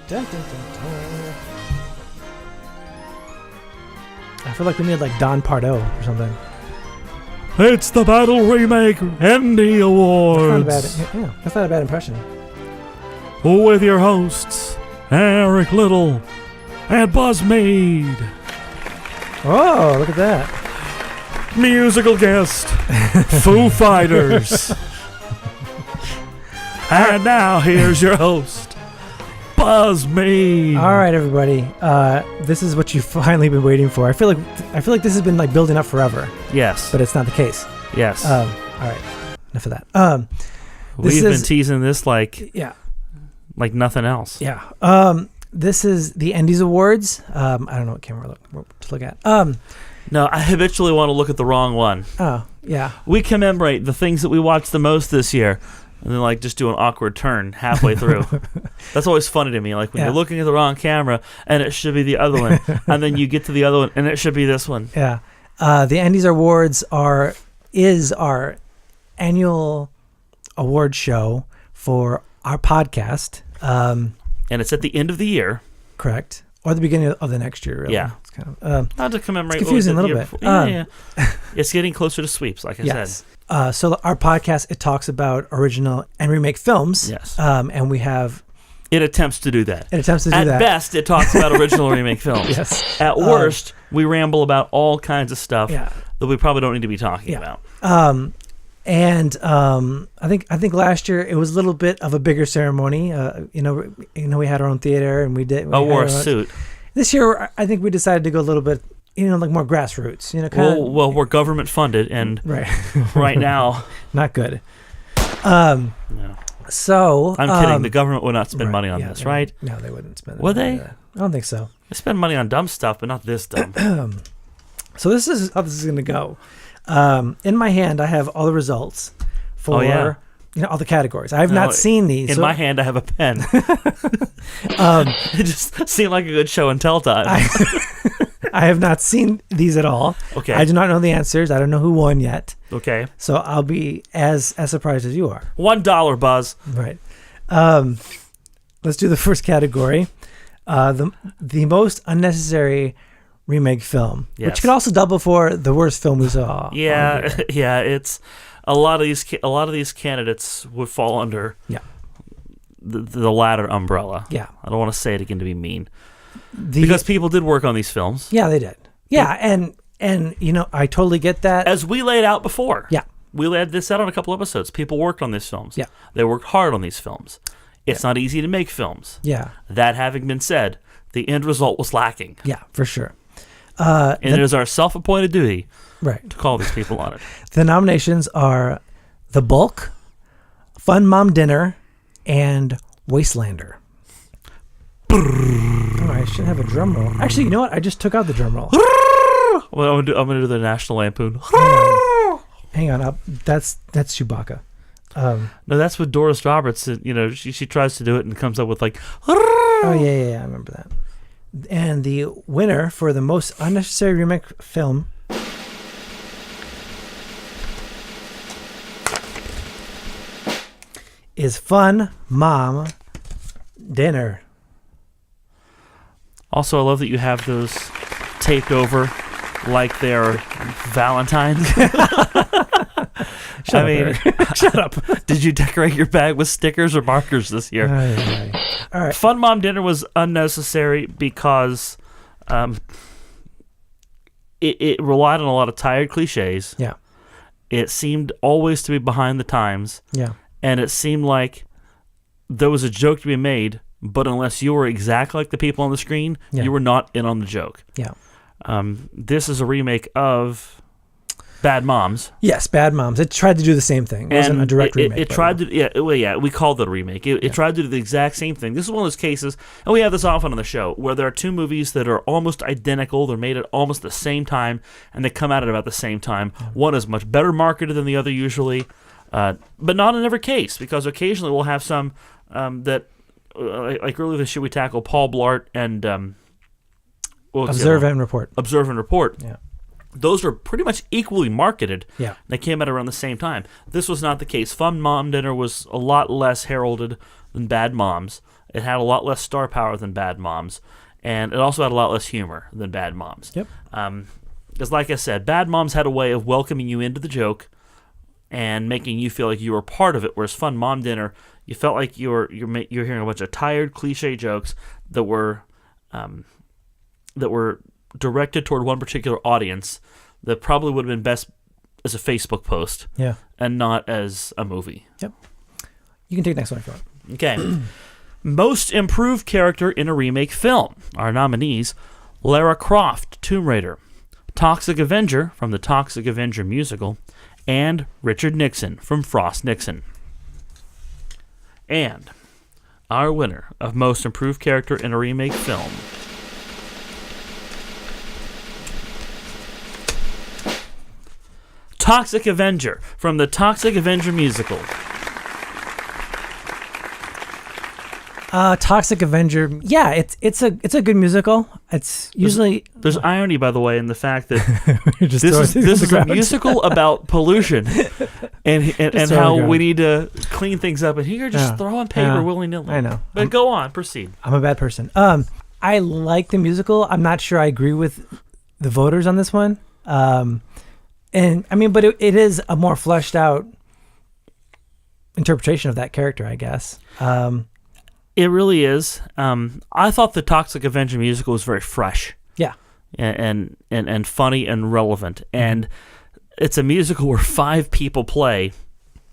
Dun, dun, dun, dun. I feel like we need like Don Pardo or something. It's the Battle Remake Endy Awards. That's not a bad impression. With your hosts, Eric Little and Buzz Mead. Oh, look at that. Musical guest, Foo Fighters. And now here's your host, Buzz Mead. All right, everybody. This is what you've finally been waiting for. I feel like this has been like building up forever. Yes. But it's not the case. Yes. All right. Enough of that. We've been teasing this like nothing else. Yeah. This is the Endys Awards. I don't know what camera to look at. No, I habitually want to look at the wrong one. Oh, yeah. We commemorate the things that we watched the most this year. And then, like, just do an awkward turn halfway through. That's always funny to me. Like, when you're looking at the wrong camera, and it should be the other one. And then you get to the other one, and it should be this one. Yeah. The Endys Awards is our annual award show for our podcast. And it's at the end of the year. Correct. Or the beginning of the next year, really. Yeah. It's kind of, not to commemorate. It's confusing a little bit. Yeah. It's getting closer to sweeps, like I said. So our podcast, it talks about original and remake films. Yes. And we have... It attempts to do that. At best, it talks about original remake films. Yes. At worst, we ramble about all kinds of stuff that we probably don't need to be talking about. I think last year it was a little bit of a bigger ceremony. We had our own theater and we wore a suit. This year, I think we decided to go a little bit, like more grassroots. Well, we're government funded, and right now, not good. No. So I'm kidding. The government would not spend money on this, right? No, they wouldn't spend it. Would they? I don't think so. They spend money on dumb stuff, but not this dumb. So this is how this is going to go. In my hand, I have all the results for all the categories. I have not seen these. In my hand, I have a pen. It just seemed like a good show and tell time. I have not seen these at all. Okay. I do not know the answers. I don't know who won yet. Okay. So I'll be as surprised as you are. $1, Buzz. Right. Let's do the first category. The most unnecessary remake film, which could also double for the worst film we saw. Yeah. It's a lot of these candidates would fall under the latter umbrella. Yeah. I don't want to say it again to be mean. Because people did work on these films. Yeah, they did. Yeah, and I totally get that. As we laid out before. Yeah. We laid this out on a couple episodes. People worked on these films. Yeah. They worked hard on these films. It's not easy to make films. Yeah. That having been said, the end result was lacking. Yeah, for sure. And it is our self-appointed duty to call these people on it. The nominations are The Bulk, Fun Mom Dinner, and Wastelander. Oh, I should have a drum roll. Actually, you know what? I just took out the drum roll. Well, I'm gonna do the National Lampoon. Hang on. That's Chewbacca. No, that's with Doris Roberts. She tries to do it and comes up with like. Oh yeah, I remember that. And the winner for the most unnecessary remake film is Fun Mom Dinner. Also, I love that you have those taped over like they're Valentine's. Shut up. Did you decorate your bag with stickers or markers this year? All right. Fun Mom Dinner was unnecessary because it relied on a lot of tired cliches. Yeah. It seemed always to be behind the times. Yeah. And it seemed like there was a joke to be made, but unless you were exactly like the people on the screen, you were not in on the joke. Yeah. This is a remake of Bad Moms. Yes, Bad Moms. It tried to do the same thing. It wasn't a direct remake. It tried to, we called it a remake. It tried to do the exact same thing. This is one of those cases, and we have this often on the show, where there are two movies that are almost identical. They're made at almost the same time, and they come out at about the same time. One is much better marketed than the other usually, but not in every case, because occasionally we'll have some that, like earlier this year, we tackled Paul Blart and Observe and Report. Observe and Report. Yeah. Those are pretty much equally marketed. Yeah. They came out around the same time. This was not the case. Fun Mom Dinner was a lot less heralded than Bad Moms. It had a lot less star power than Bad Moms, and it also had a lot less humor than Bad Moms. Yep. Because like I said, Bad Moms had a way of welcoming you into the joke and making you feel like you were part of it, whereas Fun Mom Dinner, you felt like you're hearing a bunch of tired, cliche jokes that were directed toward one particular audience that probably would have been best as a Facebook post, and not as a movie. Yep. You can take the next one if you want. Okay. Most improved character in a remake film. Our nominees: Lara Croft, Tomb Raider; Toxic Avenger from the Toxic Avenger musical; and Richard Nixon from Frost Nixon. And our winner of Most Improved Character in a Remake Film. Toxic Avenger from the Toxic Avenger musical. Toxic Avenger. Yeah, it's a good musical. It's usually there's irony, by the way, in the fact that this is a musical about pollution and how we need to clean things up, and here you're just throwing paper willy nilly. I know. But go on, proceed. I'm a bad person. I like the musical. I'm not sure I agree with the voters on this one. And I mean, but it is a more fleshed out interpretation of that character, I guess. It really is. I thought the Toxic Avenger musical was very fresh. Yeah. And funny and relevant. And it's a musical where 5 people play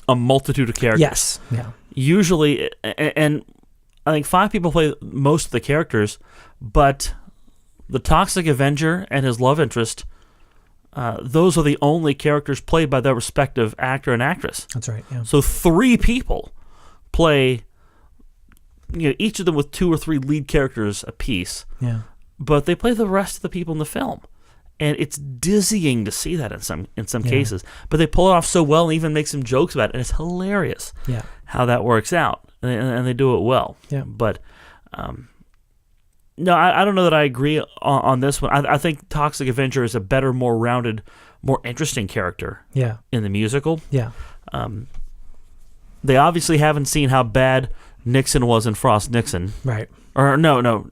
a multitude of characters. Yes. Yeah. Usually, and I think 5 people play most of the characters, but the Toxic Avenger and his love interest, those are the only characters played by their respective actor and actress. That's right, yeah. So 3 people play, each of them with 2 or 3 lead characters apiece. Yeah. But they play the rest of the people in the film. And it's dizzying to see that in some cases. But they pull it off so well and even make some jokes about it. And it's hilarious how that works out. And they do it well. Yeah. But no, I don't know that I agree on this one. I think Toxic Avenger is a better, more rounded, more interesting character in the musical. Yeah. They obviously haven't seen how bad Nixon was in Frost Nixon. Right. Or no.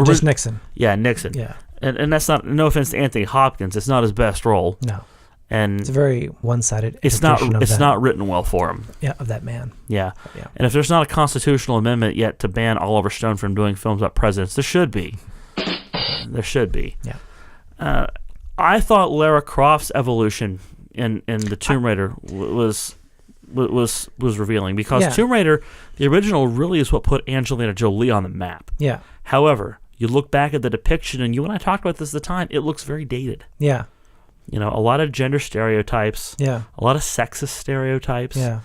Just Nixon. Yeah, Nixon. Yeah. And that's not, no offense to Anthony Hopkins, it's not his best role. No. And it's a very one-sided it's not written well for him. Yeah, of that man. Yeah. And if there's not a constitutional amendment yet to ban Oliver Stone from doing films about presidents, there should be. There should be. Yeah. I thought Lara Croft's evolution in the Tomb Raider was revealing, because Tomb Raider, the original, really is what put Angelina Jolie on the map. Yeah. However, you look back at the depiction, and you and I talked about this at the time, it looks very dated. Yeah. A lot of gender stereotypes. Yeah. A lot of sexist stereotypes. Yeah.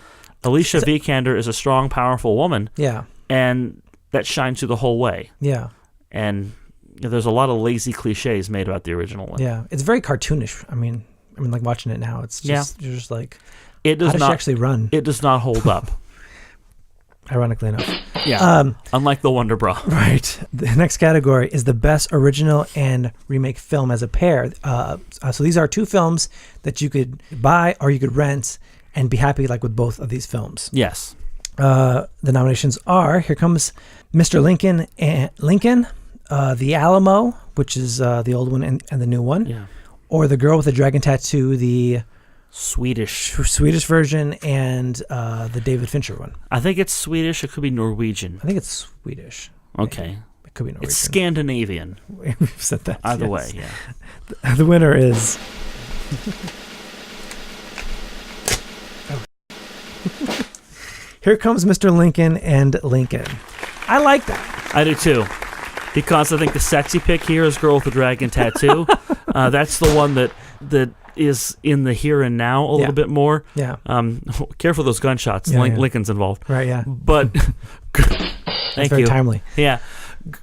Alicia Vikander is a strong, powerful woman. Yeah. And that shines through the whole way. Yeah. And there's a lot of lazy cliches made about the original one. Yeah. It's very cartoonish. I mean, like watching it now, it's just you're just like, it does how does not she actually run? It does not hold up. Ironically enough. Yeah. Unlike the Wonder Bra. Right. The next category is the best original and remake film as a pair. So these are 2 films that you could buy or you could rent and be happy with both of these films. Yes. The nominations are, here comes Mr. Lincoln and The Alamo, which is the old one and the new one. Yeah. Or The Girl with the Dragon Tattoo, the Swedish version, and the David Fincher one. I think it's Swedish. It could be Norwegian. I think it's Swedish. Okay. Maybe. It could be Norwegian. It's Scandinavian. We've said that. Either way, yeah. The winner is... Here comes Mr. Lincoln and Lincoln. I like that. I do too. Because I think the sexy pick here is Girl with the Dragon Tattoo. That's the one that is in the here and now a little bit more. Yeah. Careful of those gunshots. Lincoln's involved. Right, yeah. But thank very you. Timely. Yeah.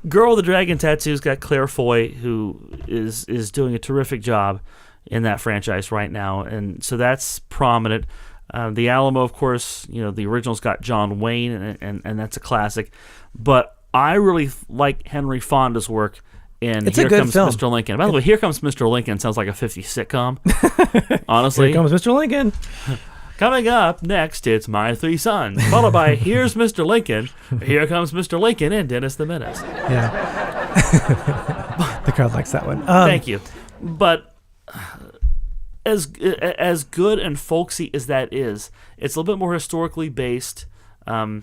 Girl with the Dragon Tattoo's got Claire Foy, who is doing a terrific job in that franchise right now. And so that's prominent. The Alamo, of course, the original's got John Wayne, and that's a classic. But I really like Henry Fonda's work in Here Comes film. Mr. Lincoln. By the way, Here Comes Mr. Lincoln sounds like a 50s sitcom. Honestly. Here comes Mr. Lincoln. Coming up next, it's My Three Sons, followed by Here's Mr. Lincoln, Here Comes Mr. Lincoln, and Dennis the Menace. Yeah. The crowd likes that one. Thank you. But as good and folksy as that is, it's a little bit more historically based. Well,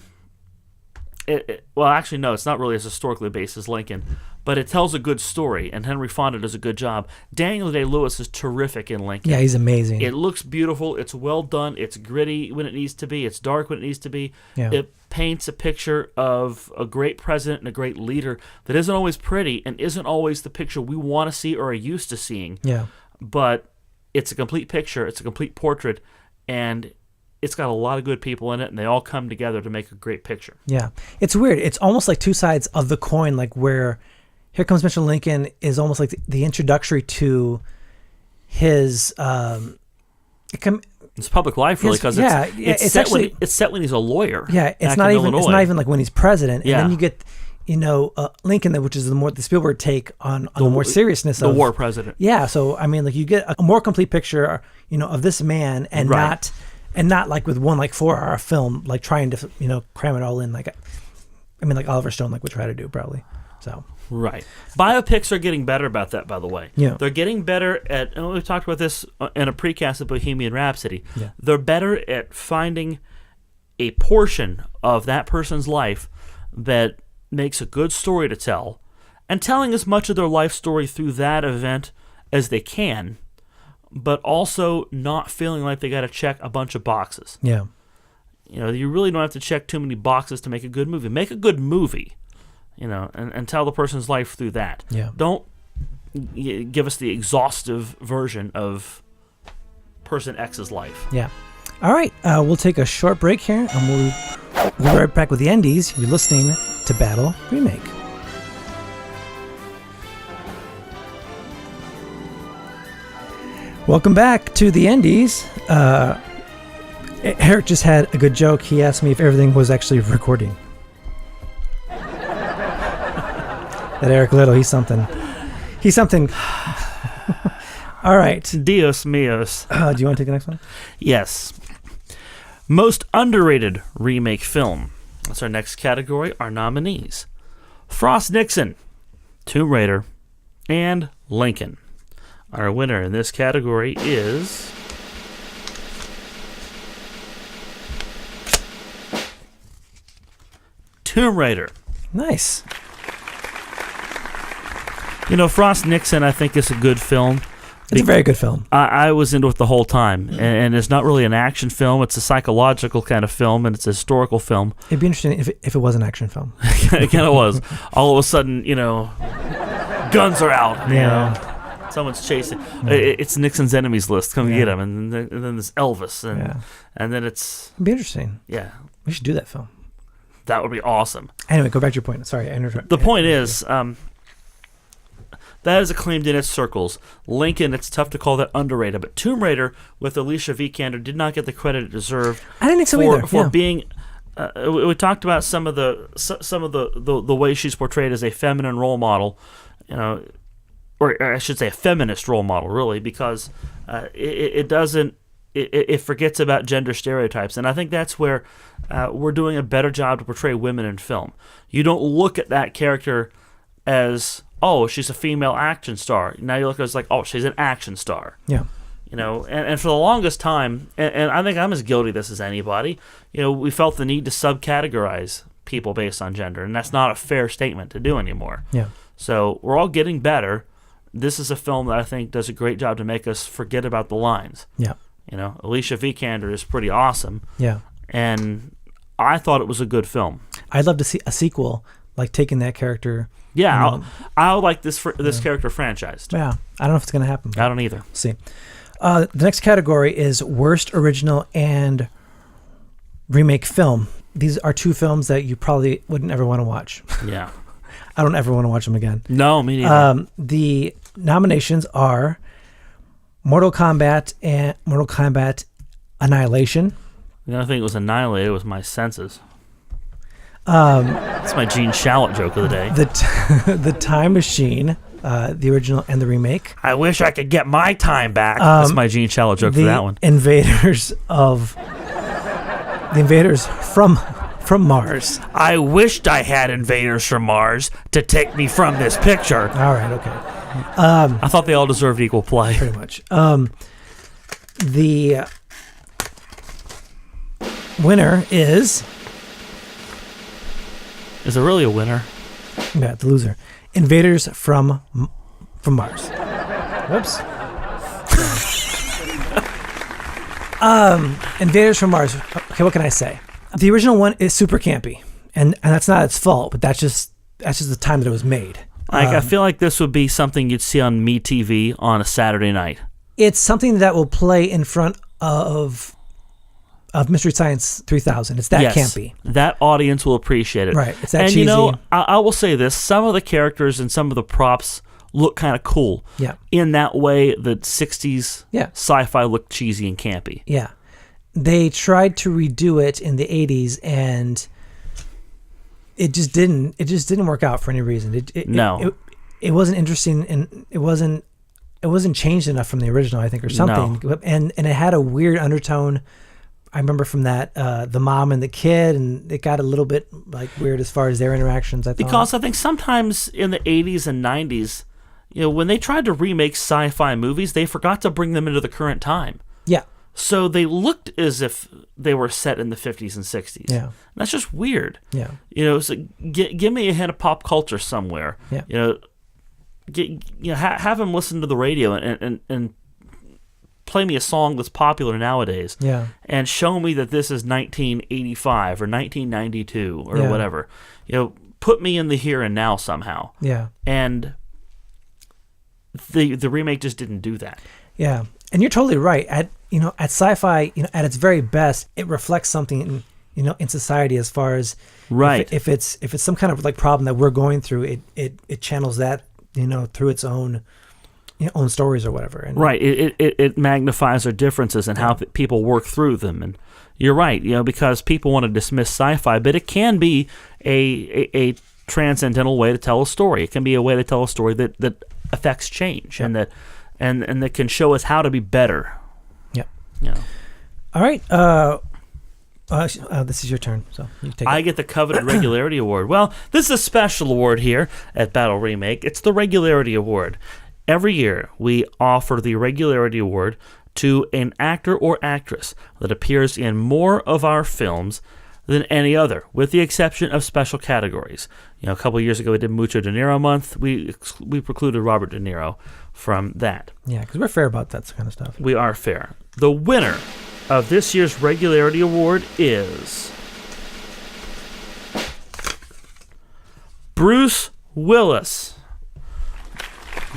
actually, no, it's not really as historically based as Lincoln, but it tells a good story, and Henry Fonda does a good job. Daniel Day-Lewis is terrific in Lincoln. Yeah, he's amazing. It looks beautiful. It's well done. It's gritty when it needs to be. It's dark when it needs to be. Yeah. It paints a picture of a great president and a great leader that isn't always pretty and isn't always the picture we want to see or are used to seeing. Yeah. But it's a complete picture. It's a complete portrait, and it's got a lot of good people in it, and they all come together to make a great picture. Yeah. It's weird. It's almost like two sides of the coin, like where Here Comes Mr. Lincoln is almost like the introductory to his it's public life, really, because it's set when he's a lawyer. Yeah, it's not even like when he's president. And then you get, Lincoln, which is the Spielberg take on the more seriousness of the war president. Yeah, so I mean, like you get a more complete picture, of this man, and not like with one like 4-hour film, like trying to cram it all in, like Oliver Stone would try to do probably. So. Right. Biopics are getting better about that, by the way. Yeah. They're getting better at, and we've talked about this in a precast of Bohemian Rhapsody. Yeah. They're better at finding a portion of that person's life that makes a good story to tell, and telling as much of their life story through that event as they can, but also not feeling like they got to check a bunch of boxes. Yeah. You really don't have to check too many boxes to make a good movie. Make a good movie. And tell the person's life through that. Yeah. Don't give us the exhaustive version of person X's life. Yeah. All right. We'll take a short break here, and we'll be right back with the Endys. You're listening to Battle Remake. Welcome back to the Endys. Eric just had a good joke. He asked me if everything was actually recording. That Eric Little, he's something. All right. Dios míos. Do you want to take the next one? Yes. Most underrated remake film. That's our next category, our nominees. Frost Nixon, Tomb Raider, and Lincoln. Our winner in this category is... Tomb Raider. Nice. Frost Nixon, I think, is a good film. It's a very good film. I was into it the whole time, and it's not really an action film. It's a psychological kind of film, and it's a historical film. It'd be interesting if it was an action film. It kind of was. All of a sudden, guns are out. Yeah. Someone's chasing. It's Nixon's enemies list. Come get him, and then there's Elvis, and then it's. It'd be interesting. Yeah. We should do that film. That would be awesome. Anyway, go back to your point. Sorry, I interrupted. The point is. That is acclaimed in its circles. Lincoln, it's tough to call that underrated, but Tomb Raider with Alicia Vikander did not get the credit it deserved. I didn't think so either. For being, we talked about some of the way she's portrayed as a feminine role model, or I should say a feminist role model, really, because it forgets about gender stereotypes, and I think that's where we're doing a better job to portray women in film. You don't look at that character as, oh, she's a female action star. Now you look at it as like, oh, she's an action star. Yeah. And for the longest time, and I think I'm as guilty of this as anybody, we felt the need to subcategorize people based on gender, and that's not a fair statement to do anymore. Yeah. So we're all getting better. This is a film that I think does a great job to make us forget about the lines. Yeah. Alicia Vikander is pretty awesome. Yeah. And I thought it was a good film. I'd love to see a sequel, like taking that character. Yeah, I would like this character franchised. Yeah, I don't know if it's going to happen. I don't either. We'll see. The next category is worst original and remake film. These are two films that you probably wouldn't ever want to watch. Yeah. I don't ever want to watch them again. No, me neither. The nominations are Mortal Kombat and Mortal Kombat Annihilation. The only thing that was annihilated was my senses. That's my Gene Shalit joke of the day. The Time Machine, the original and the remake. I wish I could get my time back. That's my Gene Shalit joke for that one. The invaders from Mars. I wished I had invaders from Mars to take me from this picture. All right, okay. I thought they all deserved equal play. Pretty much. The winner is... Is there really a winner? Yeah, the loser. Invaders from Mars. Whoops. Invaders from Mars. Okay, what can I say? The original one is super campy, and that's not its fault, but that's just the time that it was made. I feel like this would be something you'd see on MeTV on a Saturday night. It's something that will play in front of Mystery Science 3000. It's that campy. That audience will appreciate it. Right. It's that cheesy. And I will say this: some of the characters and some of the props look kind of cool. Yeah. In that way, the '60s sci-fi looked cheesy and campy. Yeah. They tried to redo it in the 80s, and it just didn't work out for any reason. It wasn't interesting, and it wasn't changed enough from the original, I think, or something. No. And it had a weird undertone. I remember from that the mom and the kid, and it got a little bit like weird as far as their interactions. I thought, because I think sometimes in the 80s and 90s, when they tried to remake sci-fi movies, they forgot to bring them into the current time. Yeah. So they looked as if they were set in the 50s and 60s. Yeah. And that's just weird. Yeah. So give me a hint of pop culture somewhere. Yeah. Have them listen to the radio and play me a song that's popular nowadays. Yeah. And show me that this is 1985 or 1992 or whatever. Put me in the here and now somehow. Yeah. And the remake just didn't do that. Yeah. And you're totally right. At sci-fi, at its very best, it reflects something in society as far as if it's some kind of like problem that we're going through, it channels that through its own own stories or whatever. And it magnifies our differences and how people work through them. And you're right, because people want to dismiss sci-fi, but it can be a transcendental way to tell a story. It can be a way to tell a story that affects change and that can show us how to be better. Yeah. All right. This is your turn, so you take it. I get the coveted regularity award. Well, this is a special award here at Battle Remake. It's the regularity award. Every year, we offer the regularity award to an actor or actress that appears in more of our films than any other, with the exception of special categories. A couple of years ago, we did Mucho De Niro month. We precluded Robert De Niro from that. Yeah, because we're fair about that kind of stuff. We are fair. The winner of this year's regularity award is Bruce Willis.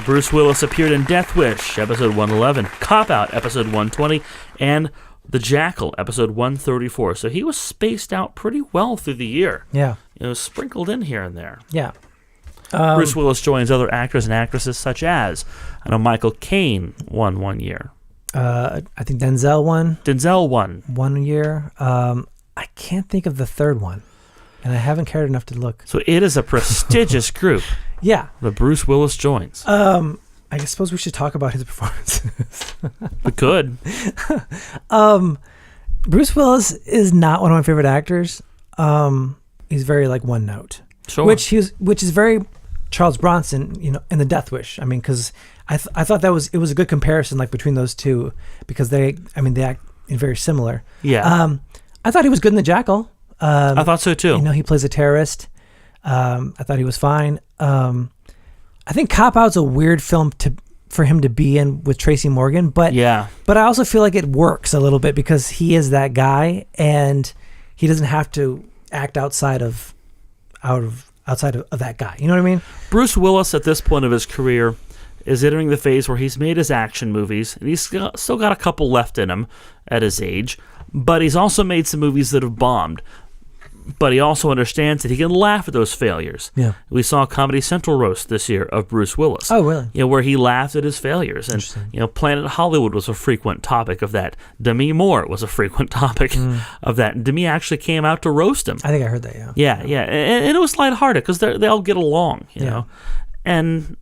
Bruce Willis appeared in Death Wish, episode 111, Cop Out, episode 120, and The Jackal, episode 134. So he was spaced out pretty well through the year. Yeah. It was sprinkled in here and there. Yeah. Bruce Willis joins other actors and actresses such as, Michael Caine won 1 year. I think Denzel won. Denzel won 1 year. I can't think of the third one, and I haven't cared enough to look. So it is a prestigious group. Yeah. The Bruce Willis joins. I suppose we should talk about his performances. We could. Bruce Willis is not one of my favorite actors. He's very like one note. Sure. Which is very Charles Bronson, in the Death Wish. I mean, because I thought it was a good comparison, like between those two, because they act very similar. Yeah. I thought he was good in The Jackal. I thought so too. He plays a terrorist. I thought he was fine. I think Cop Out's a weird film for him to be in with Tracy Morgan, but I also feel like it works a little bit because he is that guy and he doesn't have to act outside of that guy. You know what I mean? Bruce Willis at this point of his career is entering the phase where he's made his action movies and he's still got a couple left in him at his age, but he's also made some movies that have bombed. But he also understands that he can laugh at those failures. Yeah. We saw a Comedy Central roast this year of Bruce Willis. Oh, really? Where he laughed at his failures. And, Planet Hollywood was a frequent topic of that. Demi Moore was a frequent topic of that. And Demi actually came out to roast him. I think I heard that, Yeah. And it was lighthearted because they all get along, you know. And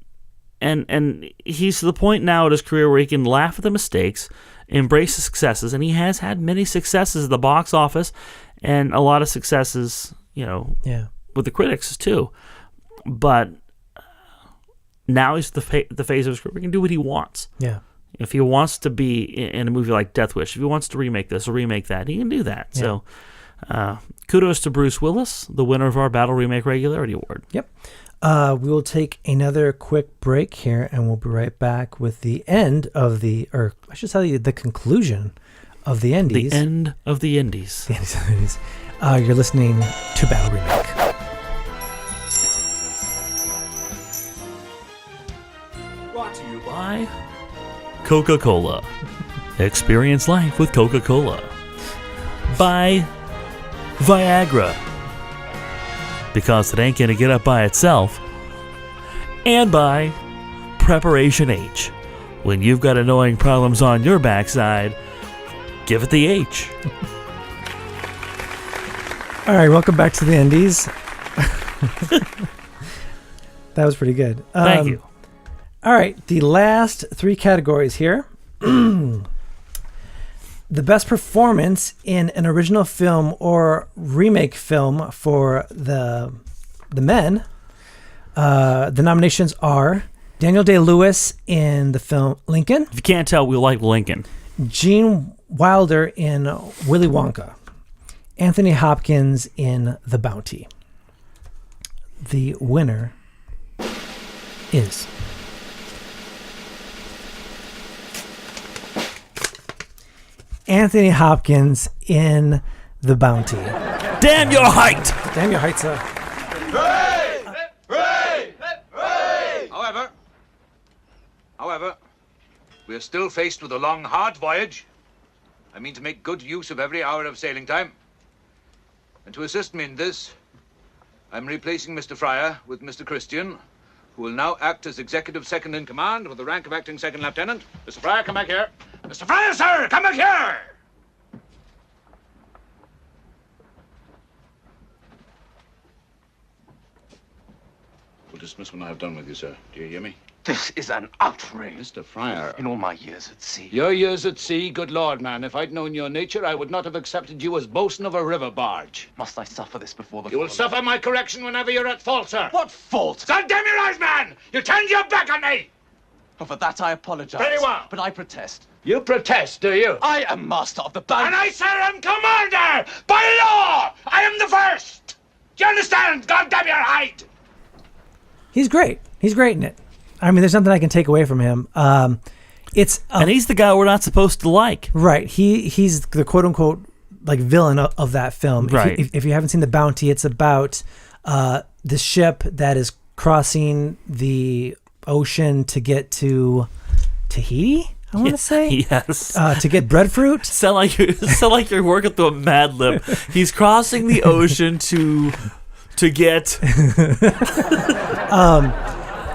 And he's to the point now in his career where he can laugh at the mistakes, embrace the successes, and he has had many successes at the box office and a lot of successes, with the critics too. But now he's the phase of his career where he can do what he wants. Yeah. If he wants to be in a movie like Death Wish, if he wants to remake this or remake that, he can do that. Yeah. So kudos to Bruce Willis, the winner of our Battle Remake Regularity Award. Yep. We will take another quick break here, and we'll be right back with the end of or I should tell you, the conclusion of the Endys. The end of the Endys. The Endys of the Endys. You're listening to Battle Remake. Brought to you by Coca-Cola. Experience life with Coca-Cola. By Viagra. Because it ain't going to get up by itself. And by Preparation H. When you've got annoying problems on your backside, give it the H. All right, welcome back to the Endys. That was pretty good. Thank you. All right, the last three categories here. The best performance in an original film or remake film for the men. The nominations are Daniel Day-Lewis in the film Lincoln. If you can't tell, we like Lincoln. Gene Wilder in Willy Wonka. Anthony Hopkins in The Bounty. The winner is Anthony Hopkins in The Bounty. Damn your height! Damn your height, sir. Hooray! Hooray! Hooray! However, we are still faced with a long, hard voyage. I mean to make good use of every hour of sailing time. And to assist me in this, I'm replacing Mr. Fryer with Mr. Christian, who will now act as executive second in command with the rank of acting second lieutenant. Mr. Fryer, come back here. Mr. Fryer, sir, come back here! We'll dismiss when I have done with you, sir. Do you hear me? This is an outrage. Mr. Fryer. In all my years at sea. Your years at sea? Good Lord, man. If I'd known your nature, I would not have accepted you as bosun of a river barge. Must I suffer this before the... You will suffer my correction whenever you're at fault, sir. What fault? So damn your eyes, man! You turned your back on me! Oh, for that I apologize. Very well. But I protest. You protest, do you? I am master of the bounty. And I, sir, am commander! By law! I am the first! Do you understand? God damn your hide! He's great. He's great in it. I mean, there's nothing I can take away from him. And he's the guy we're not supposed to like. Right. He's the quote unquote like villain of that film. Right. If you haven't seen The Bounty, it's about the ship that is crossing the ocean to get to Tahiti. I want to say yes. To get breadfruit. Sound like you're working through a Mad Lib. He's crossing the ocean to get.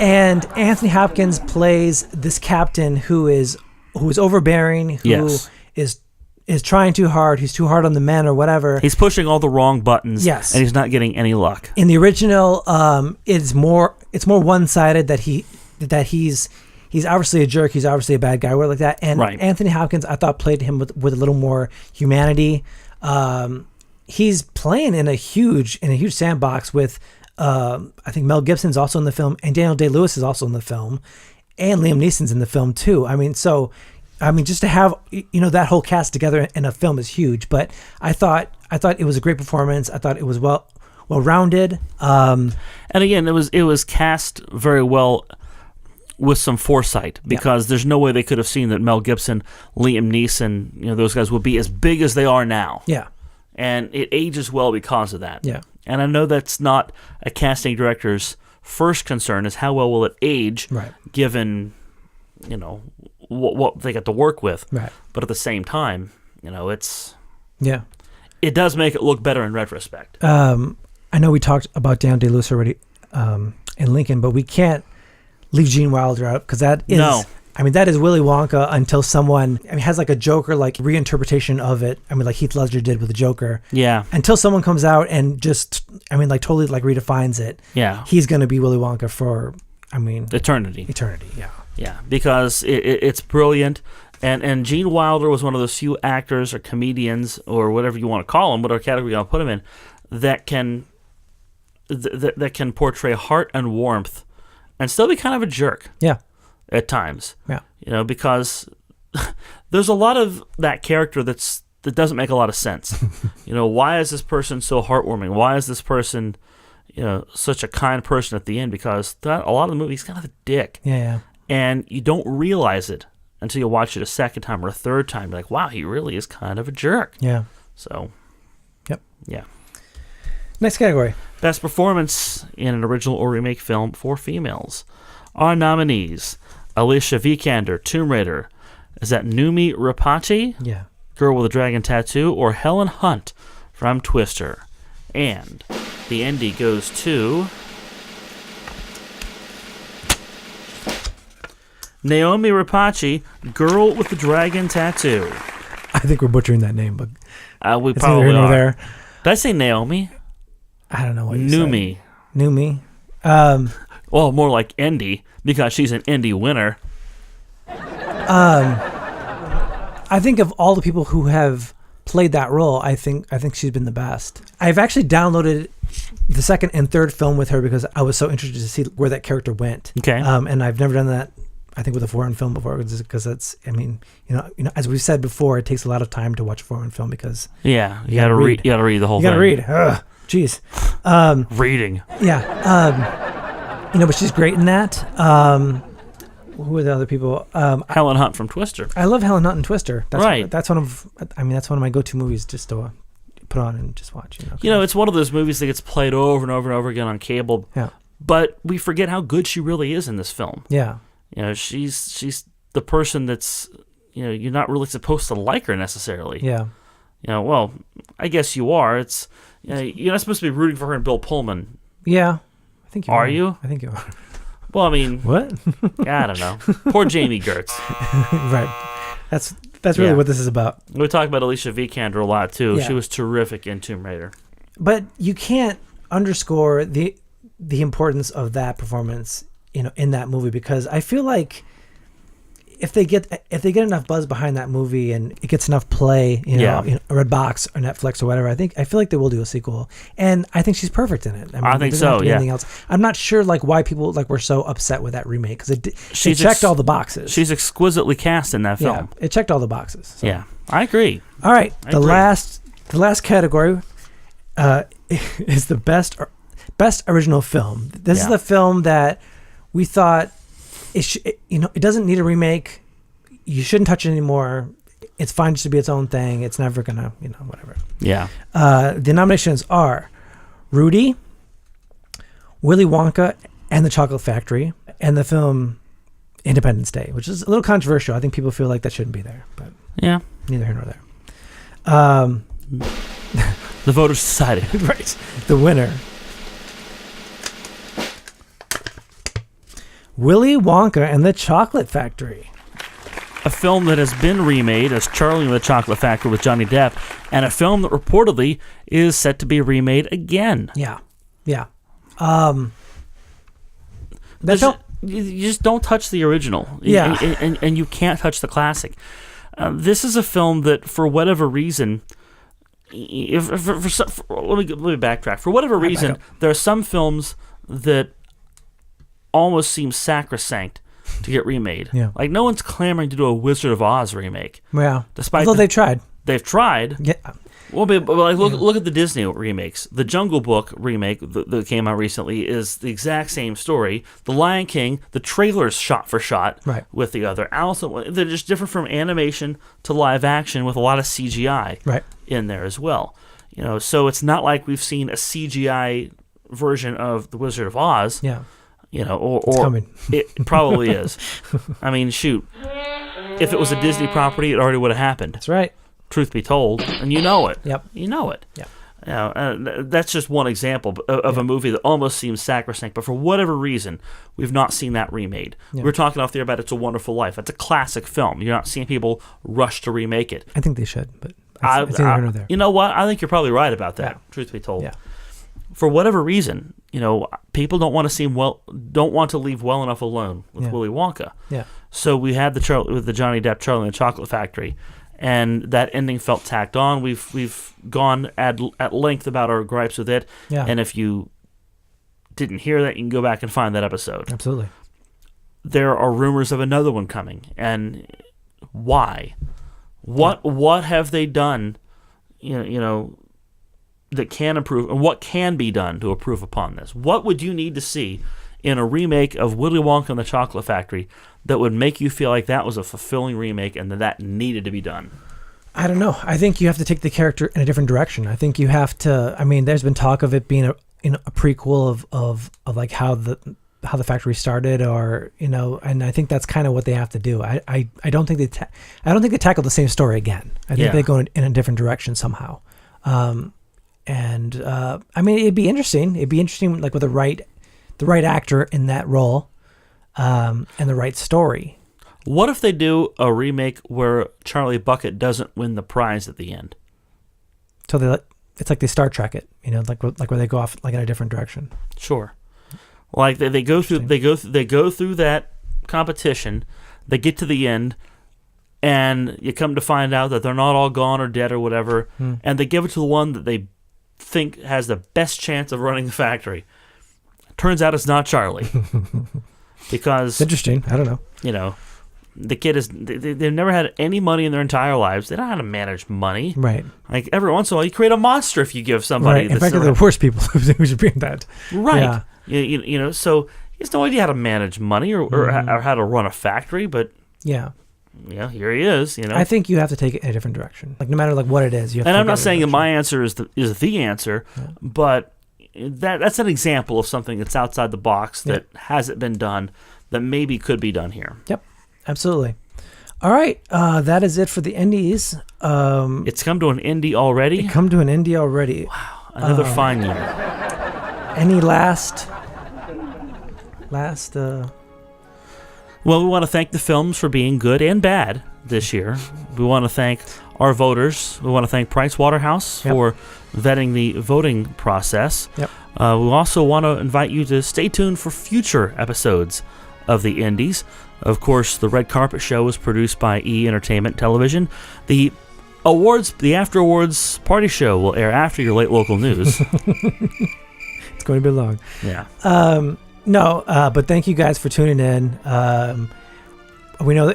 And Anthony Hopkins plays this captain who is overbearing, who is trying too hard. He's too hard on the men or whatever. He's pushing all the wrong buttons. Yes, and he's not getting any luck. In the original, it's more one-sided that he's obviously a jerk. He's obviously a bad guy, or like that. And right. Anthony Hopkins, I thought, played him with a little more humanity. He's playing in a huge sandbox with. I think Mel Gibson's also in the film, and Daniel Day-Lewis is also in the film, and Liam Neeson's in the film too. I mean, just to have that whole cast together in a film is huge. But I thought it was a great performance. I thought it was well rounded. And again, it was cast very well with some foresight, because there's no way they could have seen that Mel Gibson, Liam Neeson, those guys would be as big as they are now. Yeah. And it ages well because of that. Yeah. And I know that's not a casting director's first concern, is how well will it age, right, given, what they got to work with. Right. But at the same time, it's... Yeah. It does make it look better in retrospect. I know we talked about Daniel Day-Lewis already in Lincoln, but we can't leave Gene Wilder out, because that is... No. I mean, that is Willy Wonka until someone has like a Joker like reinterpretation of it. I mean, like Heath Ledger did with the Joker. Yeah. Until someone comes out and just, totally like redefines it. Yeah. He's going to be Willy Wonka for I mean, Eternity. Yeah. Yeah, because it's brilliant. And Gene Wilder was one of those few actors or comedians or whatever you want to call them, whatever category you want to put him in, that can portray heart and warmth and still be kind of a jerk. Yeah. At times. Yeah. Because there's a lot of that character that doesn't make a lot of sense. Why is this person so heartwarming? Why is this person, such a kind person at the end? Because a lot of the movie, he's kind of a dick. Yeah. And you don't realize it until you watch it a second time or a third time. You're like, wow, he really is kind of a jerk. Yeah. So, yep. Yeah. Next category. Best performance in an original or remake film for females. Our nominees: Alicia Vikander, Tomb Raider. Is that Noomi Rapace? Yeah. Girl with a Dragon Tattoo, or Helen Hunt from Twister? And the Endy goes to Naomi Rapace, Girl with the Dragon Tattoo. I think we're butchering that name, but We it's probably neither here nor are. there. Did I say Naomi? I don't know what you Noomi. said. Noomi. Well, more like Endy, because she's an Endy winner. I think of all the people who have played that role, I think she's been the best. I've actually downloaded the second and third film with her because I was so interested to see where that character went. Okay. And I've never done that, I think, with a foreign film before, because that's, I mean, as we've said before, it takes a lot of time to watch a foreign film because Yeah, you gotta read. You gotta read the whole you thing. gotta read. Ugh, jeez. Reading. Yeah. But she's great in that. Who are the other people? Helen Hunt from Twister. I love Helen Hunt and Twister. That's, Right. That's one of my go-to movies just to put on and just watch. It's one of those movies that gets played over and over and over again on cable. Yeah. But we forget how good she really is in this film. Yeah. She's the person that's, you're not really supposed to like her necessarily. Yeah. Well, I guess you are. It's, you're not supposed to be rooting for her and Bill Pullman. Yeah. I think you are. Are you? I think you are. Well, I mean, What? I don't know. Poor Jamie Gertz. Right. That's really what this is about. We talk about Alicia Vikander a lot too. Yeah. She was terrific in Tomb Raider. But you can't underscore the importance of that performance, in that movie, because I feel like if they get enough buzz behind that movie and it gets enough play, Redbox or Netflix or whatever, I feel like they will do a sequel, and I think she's perfect in it. I think there doesn't so. have to be Yeah. Anything else? I'm not sure why people were so upset with that remake, because it checked all the boxes. She's exquisitely cast in that film. Yeah, it checked all the boxes. So. Yeah, I agree. All right, I agree. The last category is the best original film. This is the film that we thought it doesn't need a remake. You shouldn't touch it anymore. It's fine just to be its own thing. It's never gonna, whatever. Yeah. The nominations are Rudy, Willy Wonka and the Chocolate Factory, and the film Independence Day, which is a little controversial. I think people feel like that shouldn't be there, but Yeah. neither here nor there. The voters decided. Right. The winner. Willy Wonka and the Chocolate Factory. A film that has been remade as Charlie and the Chocolate Factory with Johnny Depp, and a film that reportedly is set to be remade again. Yeah. Yeah. You just don't touch the original. Yeah. And you can't touch the classic. This is a film that, for whatever reason, let me backtrack. For whatever reason, there are some films that almost seem sacrosanct to get remade. Yeah. Like, no one's clamoring to do a Wizard of Oz remake. Yeah. Despite Although they've tried. They've tried. Yeah. Well, but like, look at the Disney remakes. The Jungle Book remake that came out recently is the exact same story. The Lion King, the trailer's shot for shot with the other. Also, they're just different from animation to live action with a lot of CGI in there as well. So it's not like we've seen a CGI version of the Wizard of Oz. Yeah. Or it's coming. It probably is. I mean, shoot. If it was a Disney property, it already would have happened. That's right. Truth be told, and you know it. Yep. You know it. Yep. That's just one example of a movie that almost seems sacrosanct, but for whatever reason, we've not seen that remade. Yep. We were talking off the air about It's a Wonderful Life. That's a classic film. You're not seeing people rush to remake it. I think they should, but it's neither here nor there. You know what? I think you're probably right about that, Yeah. truth be told. Yeah. for whatever reason, people don't want to leave well enough alone with Willy Wonka. Yeah. So we had with the Johnny Depp Charlie and the Chocolate Factory, and that ending felt tacked on. We've gone at length about our gripes with it. Yeah. And if you didn't hear that, you can go back and find that episode. Absolutely. There are rumors of another one coming, and why? What have they done? That can improve, and what can be done to improve upon this? What would you need to see in a remake of Willy Wonka and the Chocolate Factory that would make you feel like that was a fulfilling remake and that needed to be done? I don't know. I think you have to take the character in a different direction. I think you have to. I mean, there's been talk of it being a prequel of like how the factory started, or and I think that's kind of what they have to do. I don't think they tackled the same story again. I think they go in a different direction somehow. I mean, it'd be interesting. It'd be interesting, like with the right actor in that role, and the right story. What if they do a remake where Charlie Bucket doesn't win the prize at the end? So it's like they Star Trek it, like where they go off like in a different direction. Sure. Like they go through that competition, they get to the end, and you come to find out that they're not all gone or dead or whatever, and they give it to the one that they think has the best chance of running the factory. Turns out it's not Charlie. Because it's interesting. I don't know. The kid they've never had any money in their entire lives. They don't know how to manage money. Right. Like every once in a while you create a monster if you give somebody. Right. In fact, they're the worst people who should be in that. Right. Yeah. So he has no idea how to manage money or how to run a factory, but here he is. I think you have to take it in a different direction. Like no matter like what it is, you have to. And I'm not saying that my answer is the answer, but that's an example of something that's outside the box that hasn't been done that maybe could be done here. Yep, absolutely. All right, that is it for the Endys. It's come to an Endy already. Wow, another fine year. Any last? Well, we want to thank the films for being good and bad this year. We want to thank our voters. We want to thank Price Waterhouse for vetting the voting process. Yep. We also want to invite you to stay tuned for future episodes of the Endys. Of course, the Red Carpet Show was produced by E! Entertainment Television. The After Awards Party Show will air after your late local news. It's going to be long. Yeah. But thank you guys for tuning in. We know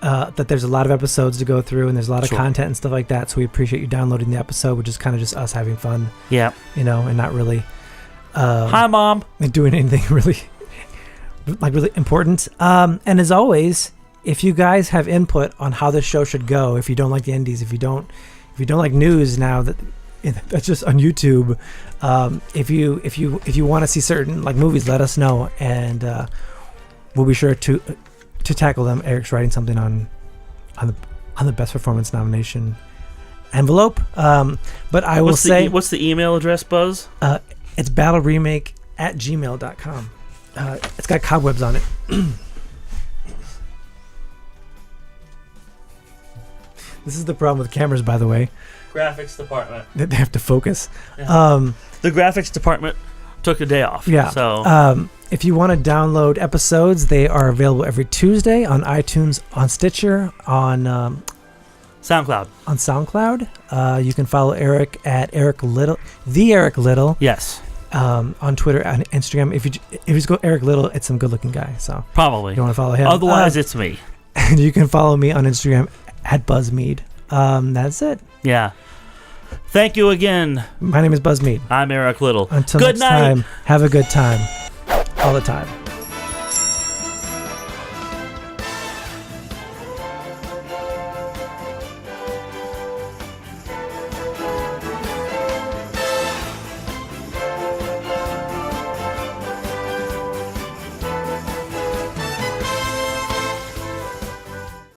that there's a lot of episodes to go through, and there's a lot of content and stuff like that. So we appreciate you downloading the episode, which is kind of just us having fun. Yeah. And not really. Hi, Mom. Doing anything really important. And as always, if you guys have input on how this show should go, if you don't like the Endys, if you don't like news now that's just on YouTube. If you want to see certain like movies, let us know, and we'll be sure to tackle them. Eric's writing something on the best performance nomination envelope. But I will say, what's the email address, Buzz? It's battleremake@gmail.com. It's got cobwebs on it. This is the problem with cameras, by the way. Graphics department. They have to focus. Yeah. The graphics department took a day off. Yeah. So if you want to download episodes, they are available every Tuesday on iTunes, on Stitcher, on SoundCloud. You can follow Eric at Eric Little, the Eric Little. Yes. On Twitter and Instagram. If you just go Eric Little, it's some good-looking guy. So probably you want to follow him. Otherwise, it's me. And you can follow me on Instagram at BuzzMead. That's it. Yeah. Thank you again. My name is BuzzMead. I'm Eric Little. Until good next night. time, have a good time. All the time.